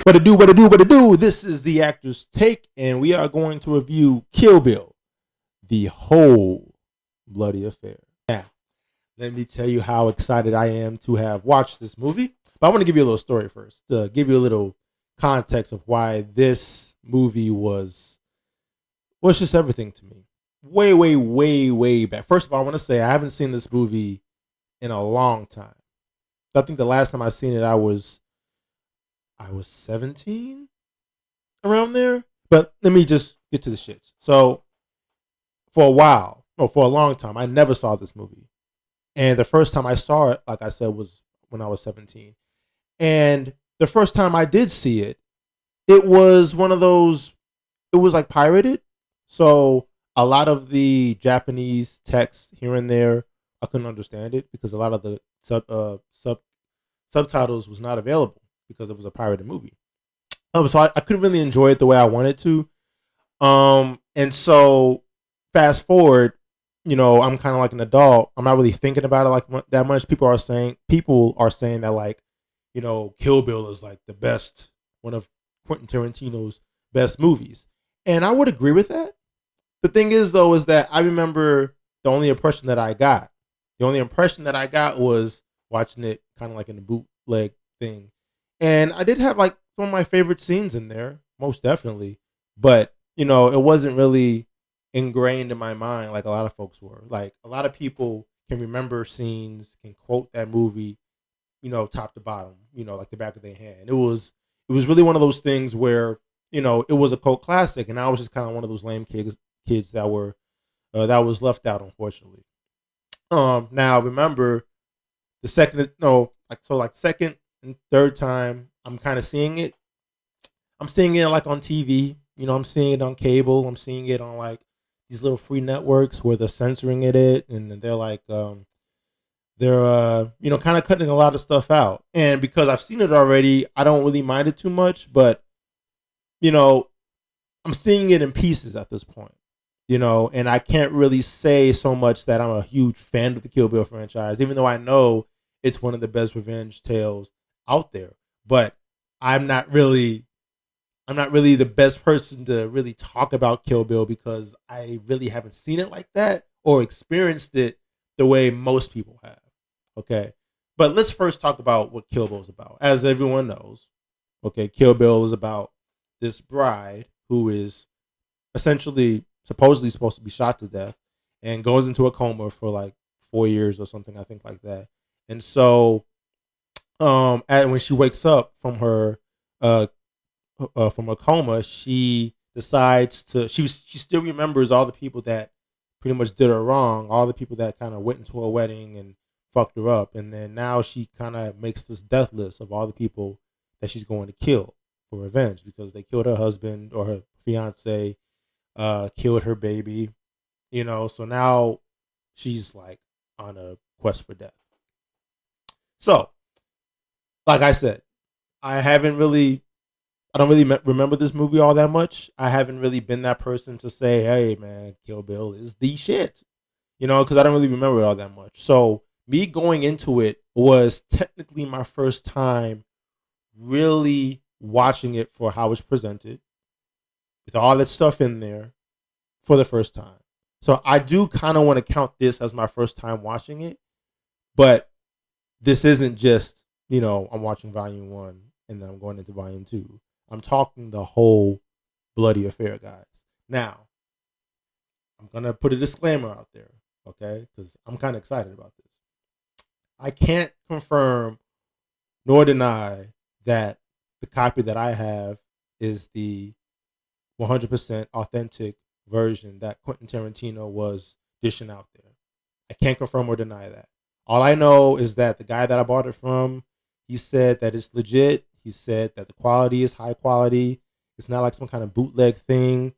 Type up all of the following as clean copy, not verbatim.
What it do? This is the Actor's Take, and we are going to review Kill Bill, the whole bloody affair. Now, let me tell you how excited I am to have watched this movie. But I want to give you a little story first, to give you a little context of why this movie was just everything to me. Way back. First of all, I want to say I haven't seen this movie in a long time. I think the last time I seen it, I was 17, around there. But let me just get to the shits. So for a long time, I never saw this movie. And the first time I saw it, like I said, was when I was 17. And the first time I did see it, it was one of those, it was like pirated. So a lot of the Japanese text here and there, I couldn't understand it because a lot of the subtitles was not available because it was a pirated movie. So I couldn't really enjoy it the way I wanted to. And so fast forward, I'm kind of like an adult. I'm not really thinking about it like that much. People are saying that like, Kill Bill is like the best, one of Quentin Tarantino's best movies. And I would agree with that. The thing is though, is that I remember the only impression that I got was watching it kind of like in the bootleg thing. And I did have like some of my favorite scenes in there, most definitely. But, it wasn't really ingrained in my mind like a lot of folks were. Like a lot of people can remember scenes, can quote that movie, top to bottom, like the back of their hand. It was really one of those things where, it was a cult classic, and I was just kind of one of those lame kids that was left out, unfortunately. Now remember the second and third time I'm kind of seeing it. I'm seeing it like on TV, I'm seeing it on cable. I'm seeing it on like these little free networks where they're censoring it, and they're like, they're kind of cutting a lot of stuff out. And because I've seen it already, I don't really mind it too much, but I'm seeing it in pieces at this point. And I can't really say so much that I'm a huge fan of the Kill Bill franchise, even though I know it's one of the best revenge tales out there. But I'm not really the best person to really talk about Kill Bill because I really haven't seen it like that or experienced it the way most people have. Okay. But let's first talk about what Kill Bill is about. As everyone knows, okay, Kill Bill is about this bride who is supposedly supposed to be shot to death and goes into a coma for like 4 years or something, I think, like that. And so when she wakes up from her coma, she decides she still remembers all the people that pretty much did her wrong, all the people that kind of went into her wedding and fucked her up. And then now she kind of makes this death list of all the people that she's going to kill for revenge because they killed her husband or her fiance, killed her baby, so now she's like on a quest for death. So, like I said, I don't really remember this movie all that much. I haven't really been that person to say, hey man, Kill Bill is the shit, because I don't really remember it all that much. So me going into it was technically my first time really watching it for how it's presented with all that stuff in there for the first time. So I do kind of want to count this as my first time watching it, but this isn't just, I'm watching volume 1 and then I'm going into volume 2. I'm talking the whole bloody affair, guys. Now, I'm going to put a disclaimer out there, okay? Because I'm kind of excited about this. I can't confirm nor deny that the copy that I have is the 100% authentic version that Quentin Tarantino was dishing out there. I can't confirm or deny that. All I know is that the guy that I bought it from, he said that it's legit. He said that the quality is high quality. It's not like some kind of bootleg thing.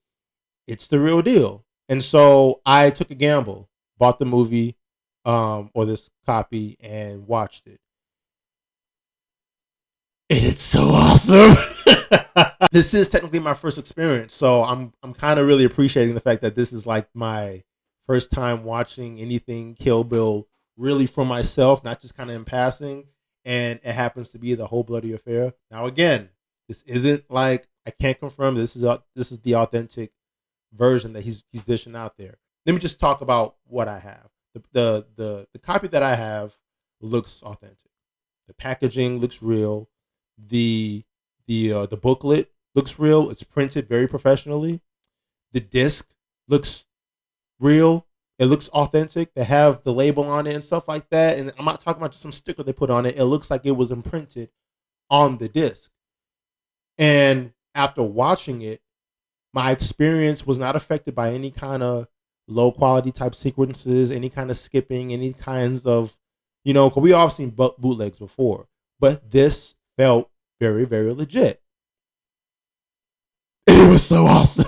It's the real deal. And so I took a gamble, bought the movie or this copy and watched it. And it's so awesome. This is technically my first experience, so I'm kind of really appreciating the fact that this is like my first time watching anything Kill Bill really for myself, not just kind of in passing. And it happens to be the whole bloody affair. Now, again, This isn't like, I can't confirm this is the authentic version that he's dishing out there. Let me just talk about what I have. The copy that I have looks authentic. The packaging looks real. The booklet looks real. It's printed very professionally. The disc looks real. It looks authentic. They have the label on it and stuff like that. And I'm not talking about just some sticker they put on it. It looks like it was imprinted on the disc. And after watching it, my experience was not affected by any kind of low quality type sequences, any kind of skipping, any kinds of, because we all seen bootlegs before, but this felt very, very legit. It was so awesome.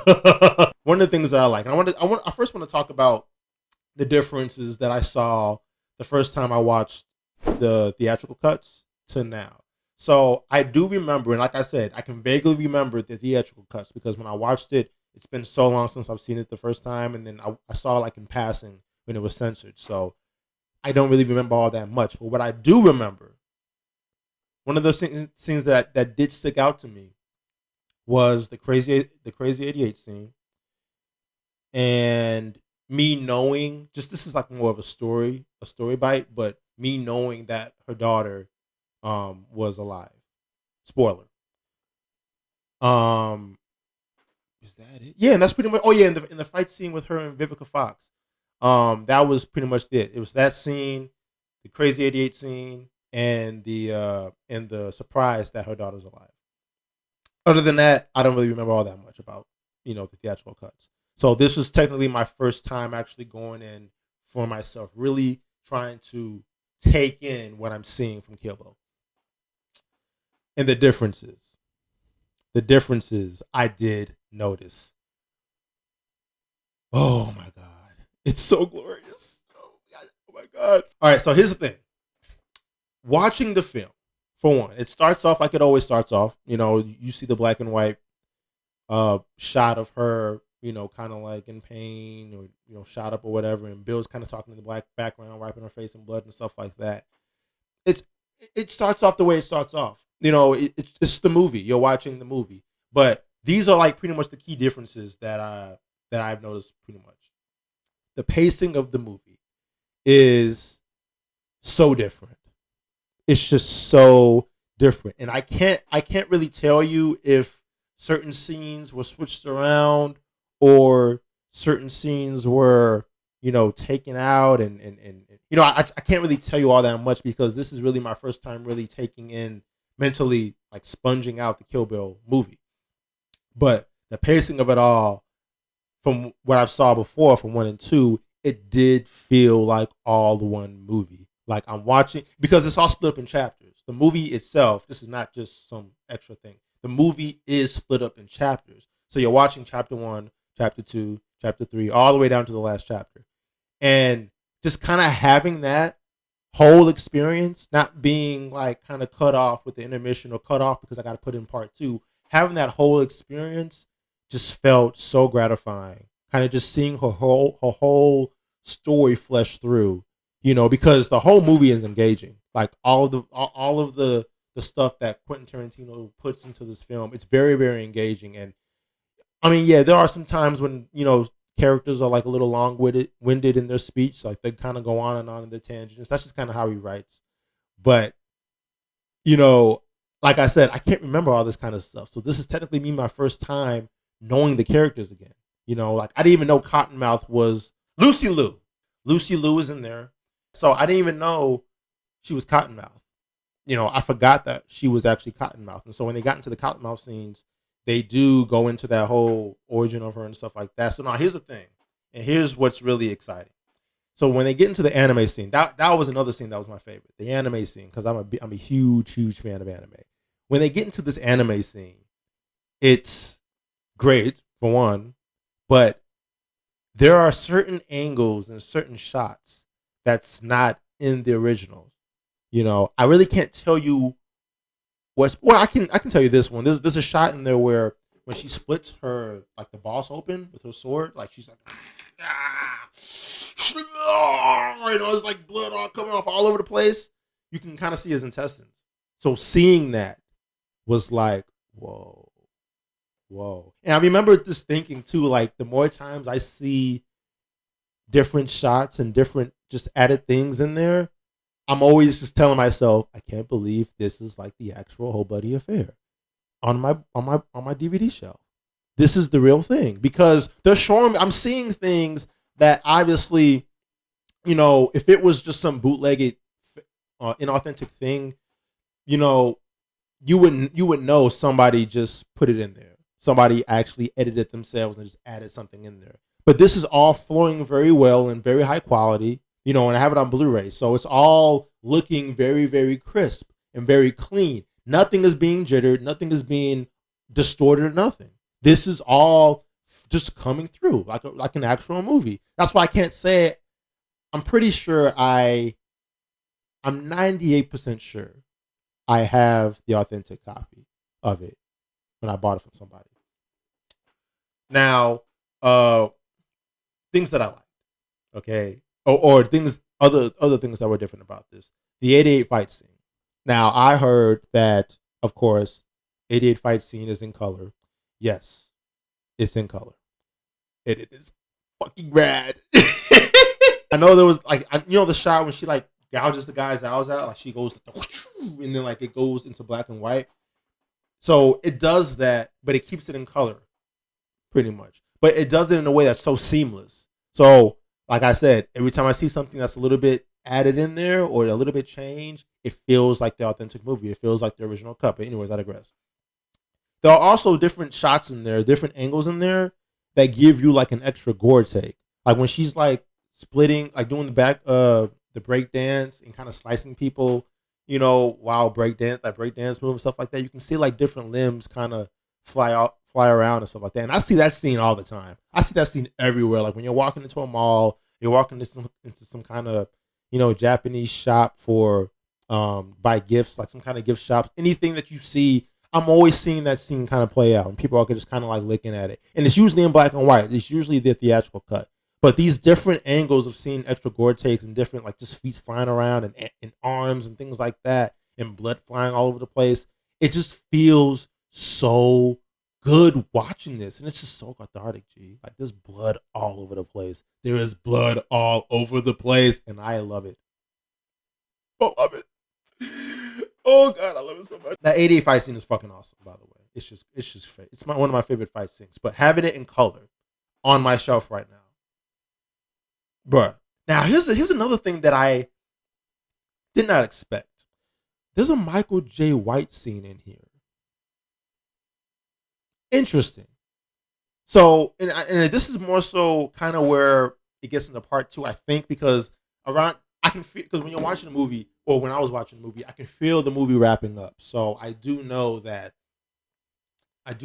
One of the things that I like, I first want to talk about the differences that I saw the first time I watched the theatrical cuts to now. So I do remember, and like I said, I can vaguely remember the theatrical cuts because when I watched it, it's been so long since I've seen it the first time, and then I saw it like in passing when it was censored. So I don't really remember all that much. But what I do remember, one of those scenes that did stick out to me was the crazy 88 scene, and me knowing, just this is like more of a story bite, but me knowing that her daughter was alive. Spoiler. Is that it? Yeah, and that's pretty much. Oh yeah, in the fight scene with her and Vivica Fox, that was pretty much it. It was that scene, the crazy 88 scene, and the surprise that her daughter's alive. Other than that, I don't really remember all that much about the theatrical cuts. So this was technically my first time actually going in for myself, really trying to take in what I'm seeing from Kill Bill. And the differences I did notice. Oh my God. It's so glorious. Oh my God. All right, so here's the thing. Watching the film, for one, it starts off like it always starts off. You see the black and white shot of her, kind of like in pain or, shot up or whatever. And Bill's kind of talking in the black background, wiping her face in blood and stuff like that. It starts off the way it starts off. It's the movie. You're watching the movie. But these are like pretty much the key differences that I've noticed pretty much. The pacing of the movie is so different. It's just so different. And I can't really tell you if certain scenes were switched around or certain scenes were, taken out and I can't really tell you all that much because this is really my first time really taking in mentally, like sponging out the Kill Bill movie. But the pacing of it all, from what I've saw before from 1 and 2, it did feel like all the one movie. Like I'm watching, because it's all split up in chapters. The movie itself, this is not just some extra thing. The movie is split up in chapters. So you're watching chapter 1, chapter 2, chapter 3, all the way down to the last chapter. And just kind of having that whole experience, not being like kind of cut off with the intermission or cut off because I got to put in part 2, having that whole experience just felt so gratifying. Kind of just seeing her whole story flesh through, because the whole movie is engaging. Like all of the stuff that Quentin Tarantino puts into this film, it's very, very engaging. And I mean, yeah, there are some times when, characters are like a little long-winded in their speech. Like they kind of go on and on in their tangents. That's just kind of how he writes. But, like I said, I can't remember all this kind of stuff. So this is technically me my first time knowing the characters again. Like I didn't even know Cottonmouth was Lucy Liu. Lucy Liu is in there. So I didn't even know she was Cottonmouth. I forgot that she was actually Cottonmouth. And so when they got into the Cottonmouth scenes, they do go into that whole origin of her and stuff like that. So now here's the thing. And here's what's really exciting. So when they get into the anime scene, that was another scene that was my favorite. The anime scene, because I'm a huge, huge fan of anime. When they get into this anime scene, it's great, for one, but there are certain angles and certain shots that's not in the originals. I really can't tell you I can tell you this one. There's a shot in there where when she splits her, like the boss open with her sword, like she's like, it's like blood all coming off all over the place. You can kind of see his intestines. So seeing that was like, whoa, whoa. And I remember this thinking too, like the more times I see different shots and different just added things in there, I'm always just telling myself, I can't believe this is like the actual whole bloody affair on my DVD shelf. This is the real thing because they're showing me. I'm seeing things that obviously, if it was just some bootlegged, inauthentic thing, you know, you would know somebody just put it in there. Somebody actually edited it themselves and just added something in there. But this is all flowing very well and very high quality, and I have it on Blu-ray. So it's all looking very, very crisp and very clean. Nothing is being jittered. Nothing is being distorted or nothing. This is all just coming through like an actual movie. That's why I can't say it. I'm pretty sure I'm 98% sure I have the authentic copy of it when I bought it from somebody. Now, things that I like, okay, or things other things that were different about this. The 88 fight scene. Now, I heard that, of course, 88 fight scene is in color. Yes, it's in color. It is fucking rad. I know there was the shot when she like gouges the guy's eyes out, like she goes and then like it goes into black and white. So it does that, but it keeps it in color, pretty much. But it does it in a way that's so seamless. So, like I said, every time I see something that's a little bit added in there or a little bit changed, it feels like the authentic movie. It feels like the original cut. But anyways, I digress. There are also different shots in there, different angles in there that give you like an extra gore take. Like when she's like splitting, like doing the break dance and kind of slicing people, while break dance move and stuff like that. You can see like different limbs kind of fly around and stuff like that. And I see that scene all the time. I see that scene everywhere. Like when you're walking into a mall, you're walking into some kind of, Japanese shop for buy gifts, like some kind of gift shops. Anything that you see, I'm always seeing that scene kind of play out, and people are just kind of like looking at it. And it's usually in black and white. It's usually the theatrical cut. But these different angles of seeing extra gore takes and different like just feet flying around and arms and things like that and blood flying all over the place, it just feels so good watching this. And it's just so cathartic, G. Like there's blood all over the place. There is blood all over the place, and I love it. I love it. Oh God, I love it so much. That 88 fight scene is fucking awesome, by the way. It's just it's one of my favorite fight scenes. But having it in color on my shelf right now. Bruh. Now here's another thing that I did not expect. There's a Michael J. White scene in here. Interesting. So, and this is more so kind of where it gets into part two, I think, because I can feel, because when you're watching a movie, or when I was watching the movie, I can feel the movie wrapping up. So I do know that, at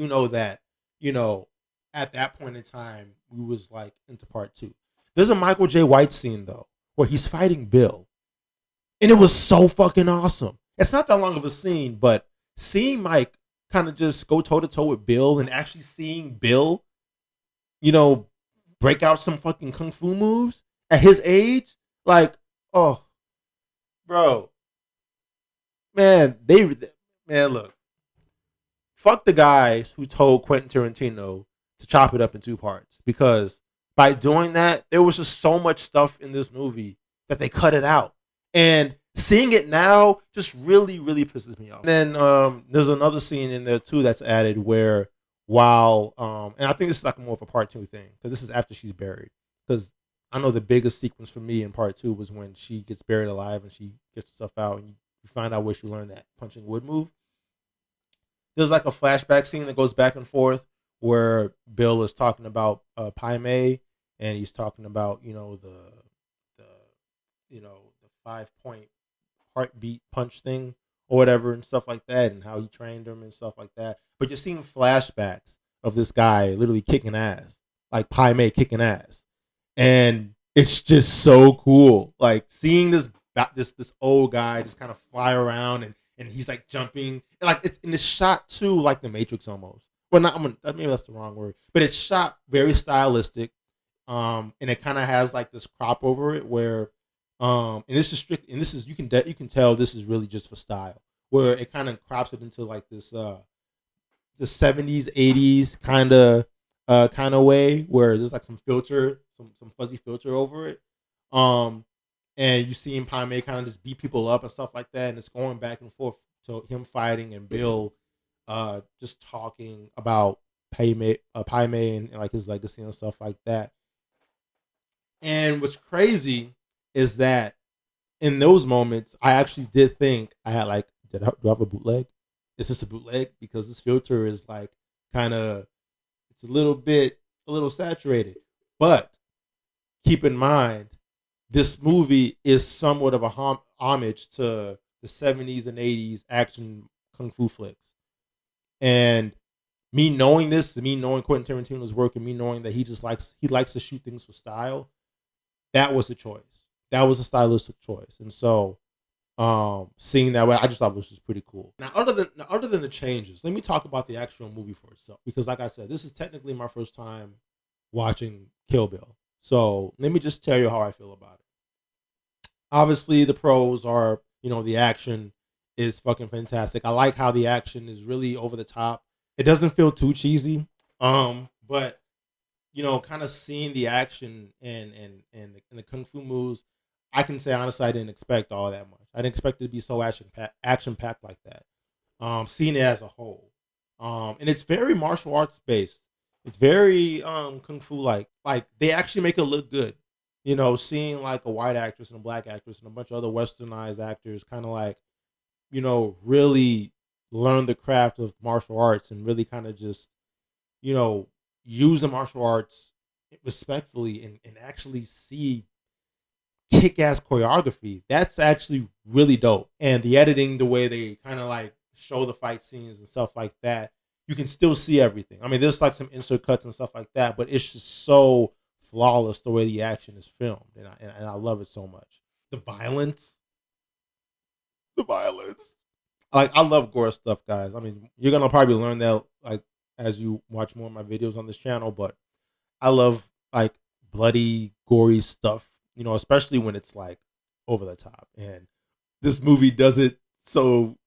that point in time, we was like into part two. There's a Michael J. White scene though, where he's fighting Bill. And it was so fucking awesome. It's not that long of a scene, but seeing Mike kind of just go toe to toe with Bill and actually seeing Bill, break out some fucking kung fu moves at his age, like, oh, bro, man, look, fuck the guys who told Quentin Tarantino to chop it up in two parts, because by doing that, there was just so much stuff in this movie that they cut it out, and seeing it now just really, really pisses me off. And then there's another scene in there too that's added where and I think this is like more of a part two thing, because this is after she's buried. Because I know the biggest sequence for me in part two was when she gets buried alive and she gets herself out, and you find out where she learned that punching wood move. There's like a flashback scene that goes back and forth where Bill is talking about Pai Mei, and he's talking about the 5-point heartbeat punch thing or whatever and stuff like that, and how he trained him and stuff like that. But you're seeing flashbacks of this guy literally kicking ass, like Pai Mei kicking ass, and it's just so cool. Like seeing this old guy just kind of fly around and he's like jumping, and like it's in this shot too, like the Matrix almost. Well, maybe that's the wrong word, but it's shot very stylistic, and it kind of has like this crop over it where. And this is strict, and this is you can tell this is really just for style, where it kind of crops it into like this the 70s, 80s kind of way where there's like some filter, some fuzzy filter over it. Um, and you see him Pai Mei kind of just beat people up and stuff like that, and it's going back and forth to him fighting and Bill just talking about Pai Mei and like his legacy and stuff like that. And what's crazy is that in those moments, I actually did think I had like, do I have a bootleg? Is this a bootleg? Because this filter is like kind of, it's a little saturated. But keep in mind, this movie is somewhat of a homage to the 70s and 80s action kung fu flicks. And me knowing this, me knowing Quentin Tarantino's work, and me knowing that he likes to shoot things for style, that was a choice. That was a stylistic choice. And so seeing that way, I just thought it was just pretty cool. Now, other than the changes, let me talk about the actual movie for itself. Because like I said, this is technically my first time watching Kill Bill. So let me just tell you how I feel about it. Obviously, the pros are, the action is fucking fantastic. I like how the action is really over the top. It doesn't feel too cheesy. But kind of seeing the action and the kung fu moves, I can say honestly, I didn't expect all that much. I didn't expect it to be so action packed like that. Seeing it as a whole, and it's very martial arts based. It's very kung fu like. Like they actually make it look good. Seeing like a white actress and a black actress and a bunch of other westernized actors, kind of like, really learn the craft of martial arts and really kind of just, use the martial arts respectfully and actually see kick-ass choreography. That's actually really dope. And the editing, the way they kind of like show the fight scenes and stuff like that, you can still see everything. I mean, there's like some insert cuts and stuff like that, but it's just so flawless the way the action is filmed, and I love it so much. The violence, like I love gore stuff, guys. I mean, you're gonna probably learn that like as you watch more of my videos on this channel, but I love like bloody, gory stuff, especially when it's like over the top. And this movie does it so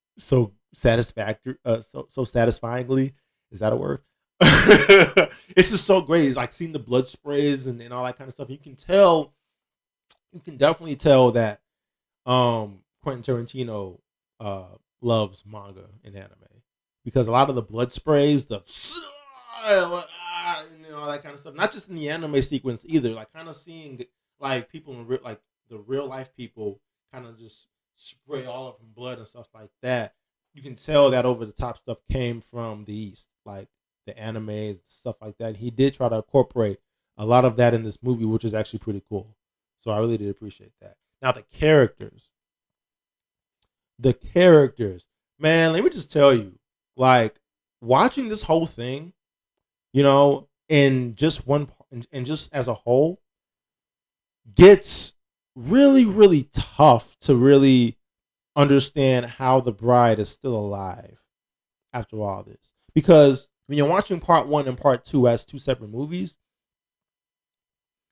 satisfactory, so satisfyingly. Is that a word? It's just so great. It's like seeing the blood sprays and all that kind of stuff. You can definitely tell that Quentin Tarantino loves manga and anime, because a lot of the blood sprays, the and all that kind of stuff, not just in the anime sequence either, like kind of seeing like people in like the real life people kind of just spray all of them blood and stuff like that. You can tell that over the top stuff came from the East, like the animes, stuff like that. He did try to incorporate a lot of that in this movie, which is actually pretty cool. So I really did appreciate that. Now the characters, man, let me just tell you, like watching this whole thing, in just one and just as a whole, gets really, really tough to really understand how the bride is still alive after all this. Because when you're watching part one and part two as two separate movies,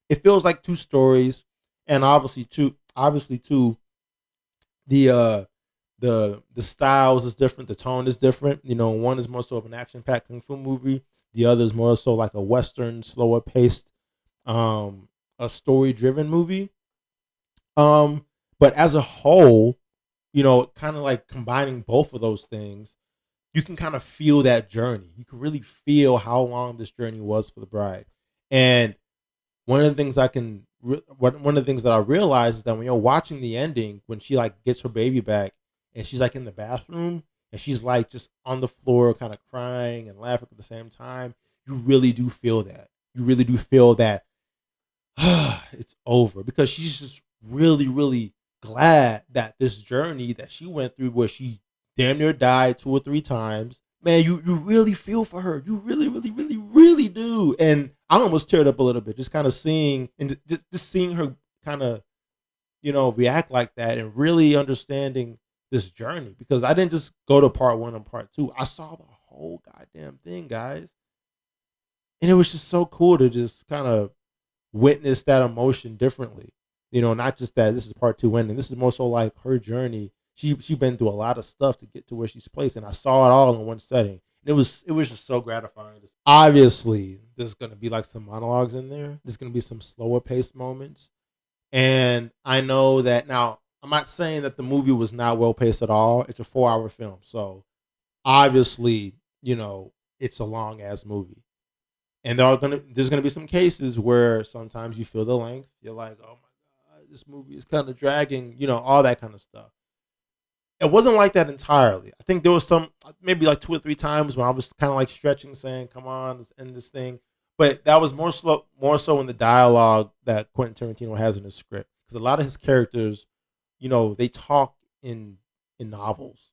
it feels like two stories, and obviously too the styles is different, the tone is different. One is more so of an action packed kung fu movie, the other is more so like a western, slower paced, a story driven movie. But as a whole, kind of like combining both of those things, you can kind of feel that journey. You can really feel how long this journey was for the bride. And one of the things that I realized is that when you're watching the ending, when she like gets her baby back and she's like in the bathroom and she's like just on the floor kind of crying and laughing at the same time, you really do feel that. You really do feel that it's over, because she's just really, really glad that this journey that she went through, where she damn near died 2 or 3 times, man, you really feel for her. You really, really, really, really do. And I almost teared up a little bit just kind of seeing and just seeing her kind of, react like that and really understanding this journey, because I didn't just go to part 1 and part 2. I saw the whole goddamn thing, guys. And it was just so cool to just kind of witness that emotion differently. Not just that this is part 2 ending. This is more so like her journey. She been through a lot of stuff to get to where she's placed, and I saw it all in one setting. It was just so gratifying. Obviously, there's gonna be like some monologues in there. There's gonna be some slower paced moments, and I know that now. I'm not saying that the movie was not well paced at all. It's a 4 hour film, so obviously, it's a long ass movie. And there's gonna be some cases where sometimes you feel the length. You're like, oh my god, this movie is kind of dragging. All that kind of stuff. It wasn't like that entirely. I think there was some maybe like 2 or 3 times when I was kind of like stretching, saying, "Come on, let's end this thing." But that was more so in the dialogue that Quentin Tarantino has in his script, because a lot of his characters, they talk in novels.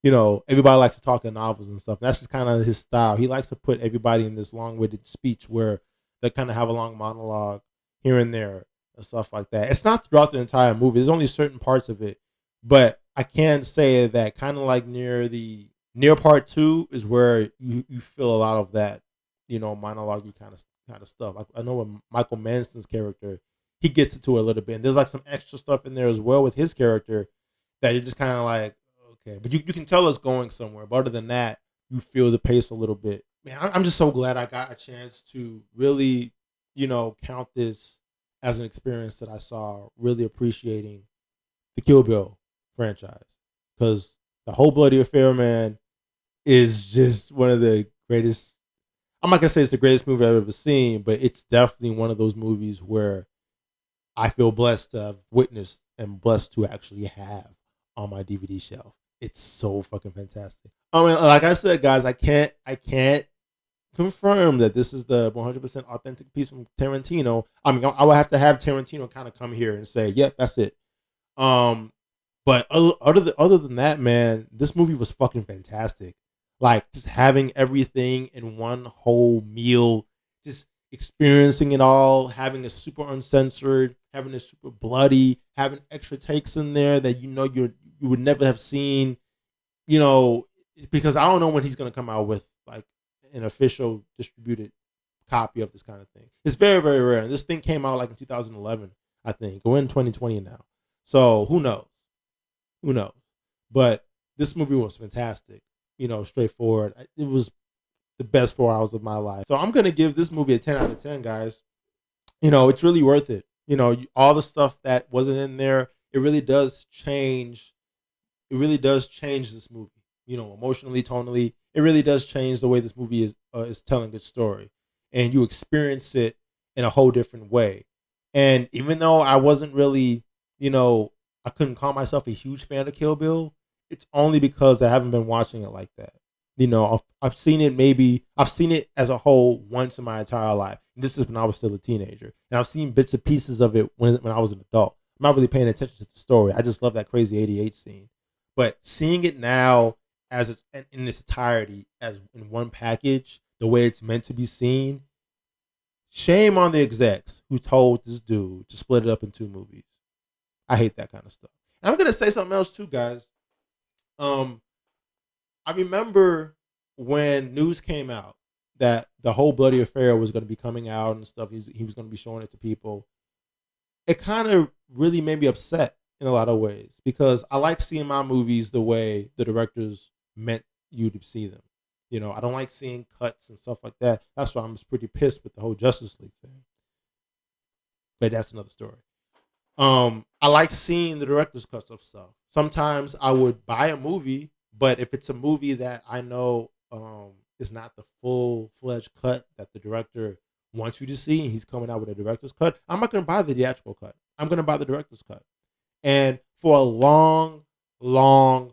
Everybody likes to talk in novels and stuff. That's just kind of his style. He likes to put everybody in this long-winded speech where they kind of have a long monologue here and there and stuff like that. It's not throughout the entire movie. There's only certain parts of it, but I can say that kind of like near part two is where you feel a lot of that, monologue kind of stuff. Like I know when Michael Manson's character, he gets into it a little bit, and there's like some extra stuff in there as well with his character that you're just kind of like, okay, but you can tell it's going somewhere. But other than that, you feel the pace a little bit. Man, I'm just so glad I got a chance to really, count this as an experience that I saw, really appreciating the Kill Bill franchise, because the whole Bloody Affair, man, is just one of the greatest. I'm not gonna say it's the greatest movie I've ever seen, but it's definitely one of those movies where I feel blessed to have witnessed and blessed to actually have on my DVD shelf. It's so fucking fantastic. I mean, like I said, guys, I can't confirm that this is the 100% authentic piece from Tarantino. I mean, I would have to have Tarantino kind of come here and say, "Yep, that's it." Um, but other than that, man, this movie was fucking fantastic. Like just having everything in one whole meal, just experiencing it all, having it super uncensored, having it super bloody, having extra takes in there that you would never have seen, you know, because I don't know when he's gonna come out with like an official distributed copy of this kind of thing. It's very, very rare. And this thing came out like in 2011, I think. We're in 2020 now. So who knows? Who knows? But this movie was fantastic, straightforward. It was the best 4 hours of my life. So I'm going to give this movie a 10 out of 10, guys. It's really worth it. All the stuff that wasn't in there, it really does change. It really does change this movie, emotionally, tonally. It really does change the way this movie is telling its story. And you experience it in a whole different way. And even though I wasn't really, I couldn't call myself a huge fan of Kill Bill, it's only because I haven't been watching it like that. I've seen it as a whole once in my entire life. And this is when I was still a teenager. And I've seen bits and pieces of it when I was an adult. I'm not really paying attention to the story. I just love that crazy 88 scene. But seeing it now as in its entirety, as in one package, the way it's meant to be seen, shame on the execs who told this dude to split it up in 2 movies. I hate that kind of stuff. And I'm going to say something else too, guys. I remember when news came out that the whole Bloody Affair was going to be coming out and stuff. He was going to be showing it to people. It kind of really made me upset in a lot of ways, because I like seeing my movies the way the directors meant you to see them. I don't like seeing cuts and stuff like that. That's why I'm just pretty pissed with the whole Justice League thing. But that's another story. I like seeing the director's cuts of stuff. Sometimes I would buy a movie, but if it's a movie that I know is not the full-fledged cut that the director wants you to see, and he's coming out with a director's cut, I'm not going to buy the theatrical cut. I'm going to buy the director's cut. And for a long, long,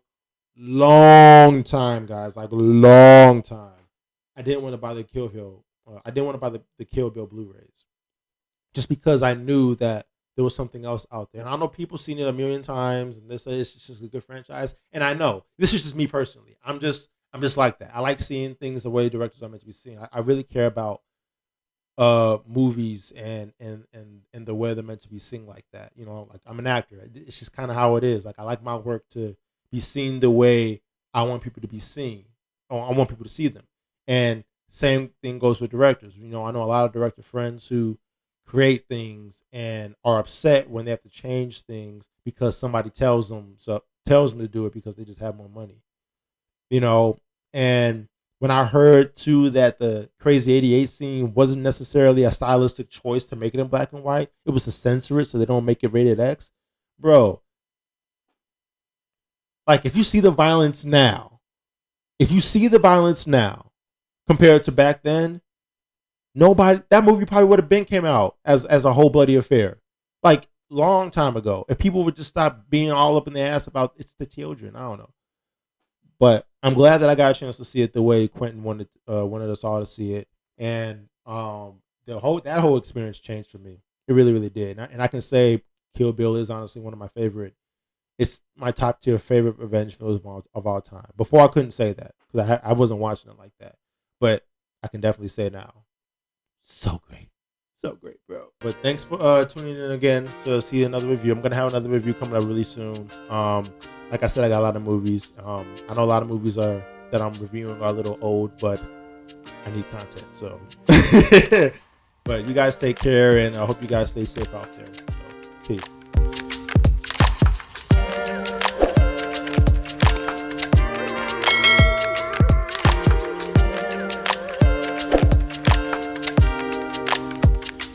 long time, guys, like long time, I didn't want to buy the Kill Bill. I didn't want to buy the Kill Bill Blu-rays, just because I knew that there was something else out there. And I know people seen it a million times, and they say it's just a good franchise. And I know this is just me personally. I'm just like that. I like seeing things the way directors are meant to be seen. I really care about movies and the way they're meant to be seen like that. Like I'm an actor. It's just kind of how it is. Like I like my work to be seen the way I want people to be seen, or I want people to see them. And same thing goes with directors. I know a lot of director friends who create things and are upset when they have to change things because somebody tells them to do it because they just have more money. And when I heard too that the Crazy 88 scene wasn't necessarily a stylistic choice to make it in black and white, it was to censor it so they don't make it rated X. Bro, like if you see the violence now, compared to back then, that movie probably would have been came out as a whole bloody affair. Like long time ago. If people would just stop being all up in their ass about it's the children. I don't know. But I'm glad that I got a chance to see it the way Quentin wanted us all to see it. And that whole experience changed for me. It really, really did. And I can say Kill Bill is honestly one of my favorite. It's my top tier favorite revenge films of all time. Before I couldn't say that because I wasn't watching it like that. But I can definitely say now. So great. So great, bro. But thanks for tuning in again to see another review. I'm going to have another review coming up really soon. Like I said, I got a lot of movies. I know a lot of movies that I'm reviewing are a little old, but I need content. So, but you guys take care, and I hope you guys stay safe out there. So, peace.